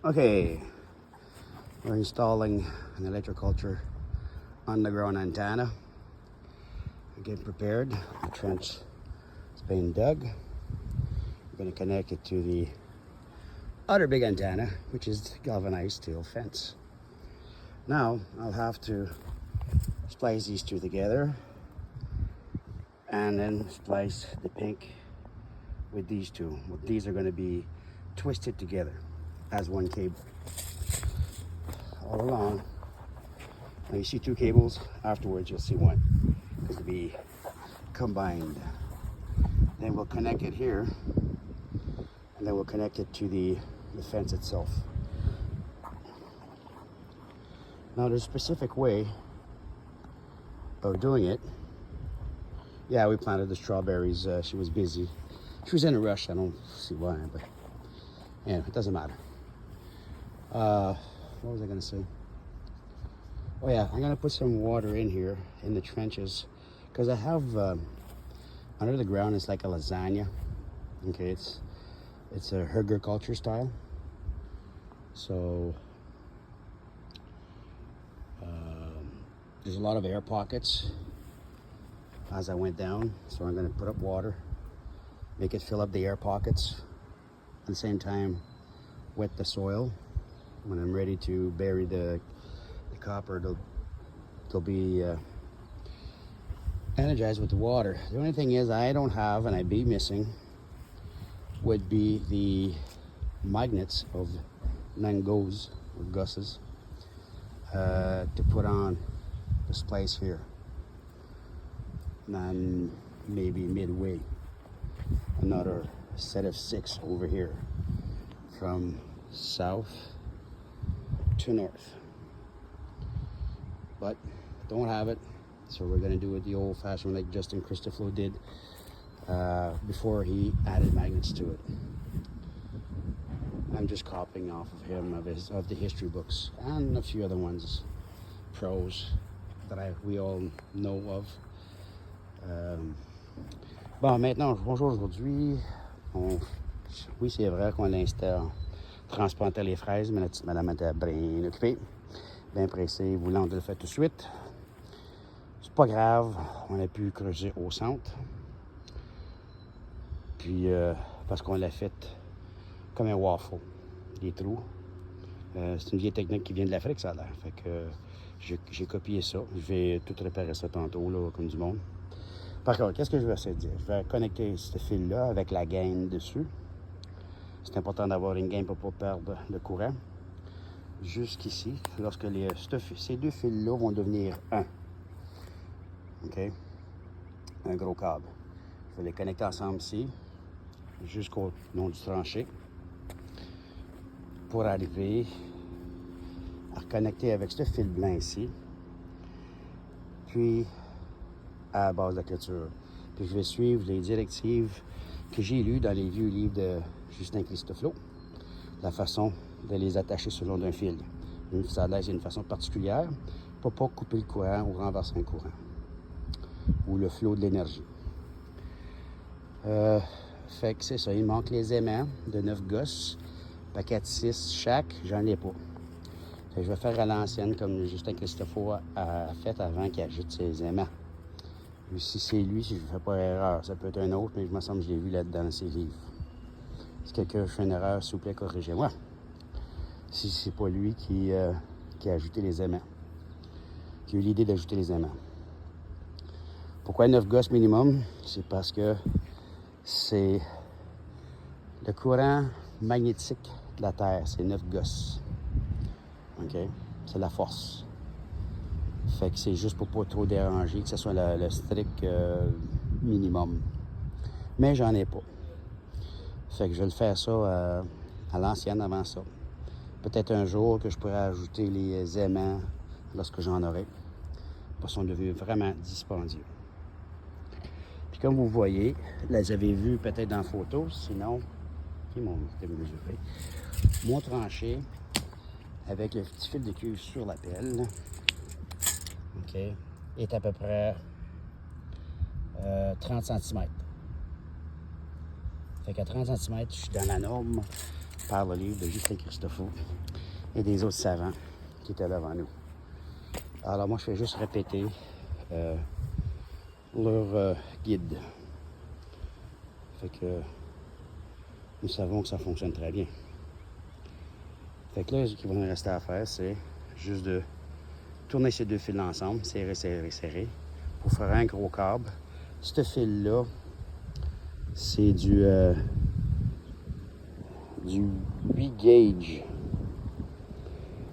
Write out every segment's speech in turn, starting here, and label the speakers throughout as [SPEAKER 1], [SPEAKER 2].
[SPEAKER 1] Okay, we're installing an electroculture underground antenna. We're getting prepared. The trench is being dug. We're going to connect it to the other big antenna, which is galvanized steel fence. Now I'll have to splice these two together and then splice the pink with these two. Well, these are going to be twisted together as one cable all along. Now you see two cables, afterwards you'll see one because it'll be combined. Then we'll connect it here, and then we'll connect it to the fence itself. Now there's a specific way of doing it. Yeah, we planted the strawberries. She was busy. She was in a rush. I don't see why, but yeah, it doesn't matter. What was I gonna say? Oh yeah, I'm gonna put some water in here in the trenches because I have under the ground. It's like a lasagna. Okay, it's a hergiculture style. So there's a lot of air pockets as I went down. So I'm gonna put up water, make it fill up the air pockets, at the same time wet the soil. When I'm ready to bury the copper, they'll be energized with the water. The only thing is I don't have, and I'd be missing, would be the magnets of Nangos or Gusses to put on the splice here. And maybe midway, another set of 6 over here from south to north. But don't have it, so we're gonna do it the old-fashioned like Justin Christopher did before he added magnets to it. I'm just copying off of him, of the history books and a few other ones, pros that we all know of. Bon, maintenant, bonjour. Aujourd'hui, oui, c'est vrai qu'on transplantait les fraises, mais la petite madame était bien occupée, bien pressée, voulant de le faire tout de suite. C'est pas grave, on a pu creuser au centre. Puis, parce qu'on l'a fait comme un waffle, des trous. C'est une vieille technique qui vient de l'Afrique, ça a l'air. Fait que j'ai copié ça. Je vais tout réparer ça tantôt, là, comme du monde. Par contre, qu'est-ce que je vais essayer de dire? Je vais connecter ce fil-là avec la gaine dessus. C'est important d'avoir une gaine pour ne pas perdre de courant. Jusqu'ici, lorsque ces deux fils-là vont devenir un. OK? Un gros câble. Je vais les connecter ensemble ici, jusqu'au long du tranché, pour arriver à reconnecter avec ce fil blanc ici, puis à la base de la clôture. Puis je vais suivre les directives que j'ai lues dans les vieux livres de Justin Christopher, la façon de les attacher sur le long d'un fil. Ça a une façon particulière pour ne pas couper le courant ou renverser un courant ou le flot de l'énergie. Fait que c'est ça, il manque les aimants de 9 gosses, paquet de 6 chaque, j'en ai pas. Fait que je vais faire à l'ancienne comme Justin Christopher a fait avant qu'il ajoute ses aimants. Si c'est lui, si je ne fais pas erreur, ça peut être un autre, mais je me semble que je l'ai vu là-dedans dans ses livres. Si quelqu'un fait une erreur, s'il vous plaît, corrigez-moi. Si c'est pas lui qui a ajouté les aimants, qui a eu l'idée d'ajouter les aimants. Pourquoi 9 gosses minimum? C'est parce que c'est le courant magnétique de la Terre, c'est 9 gosses. OK? C'est la force. Fait que c'est juste pour pas trop déranger, que ce soit le strict minimum. Mais j'en ai pas. Fait que je vais le faire ça à l'ancienne avant ça. Peut-être un jour que je pourrais ajouter les aimants lorsque j'en aurai. Parce qu'on devient vraiment dispendieux. Puis comme vous voyez, là, vous avez vu peut-être dans la photo, sinon, mon tranché avec le petit fil de cuivre sur la pelle. OK, est à peu près 30 cm. Fait qu'à 30 cm, je suis dans la norme par le livre de Justin Christopheau et des autres savants qui étaient là avant nous. Alors moi, je fais juste répéter leur guide. Fait que nous savons que ça fonctionne très bien. Fait que là, ce qu'il va nous rester à faire, c'est juste de tourner ces deux fils ensemble, serrer, serrer, serrer, pour faire un gros câble. Ce fil-là, c'est du 8 gauge.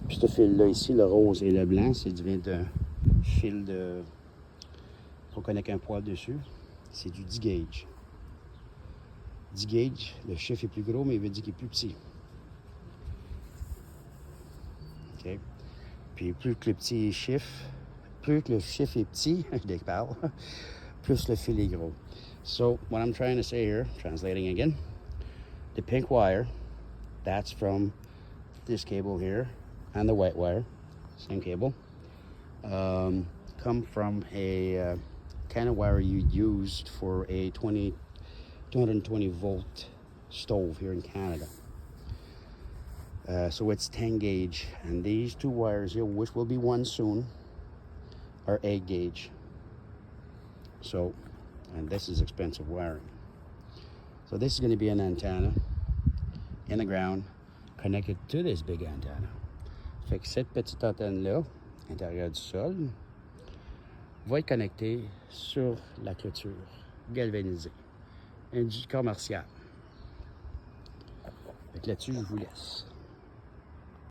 [SPEAKER 1] Puis ce fil-là ici, le rose et le blanc, c'est vient d'un fil de... qu'on connaît qu'un poil dessus. C'est du 10 gauge. 10 gauge, le chiffre est plus gros, mais il veut dire qu'il est plus petit. OK? Puis plus que le petit chiffre, plus que le chiffre est petit, je déparle, plus le fil est gros. So, what I'm trying to say here, translating again, the pink wire, that's from this cable here, and the white wire, same cable, come from a kind of wire you used for a 220 volt stove here in Canada. So it's 10 gauge, and these two wires here, which will be one soon, are 8 gauge. So, and this is expensive wiring. So this is going to be an antenna in the ground connected to this big antenna. Fait que cette petite antenne-là, intérieure du sol, va être connectée sur la clôture galvanisée, du commercial. Fait que là-dessus, je vous laisse.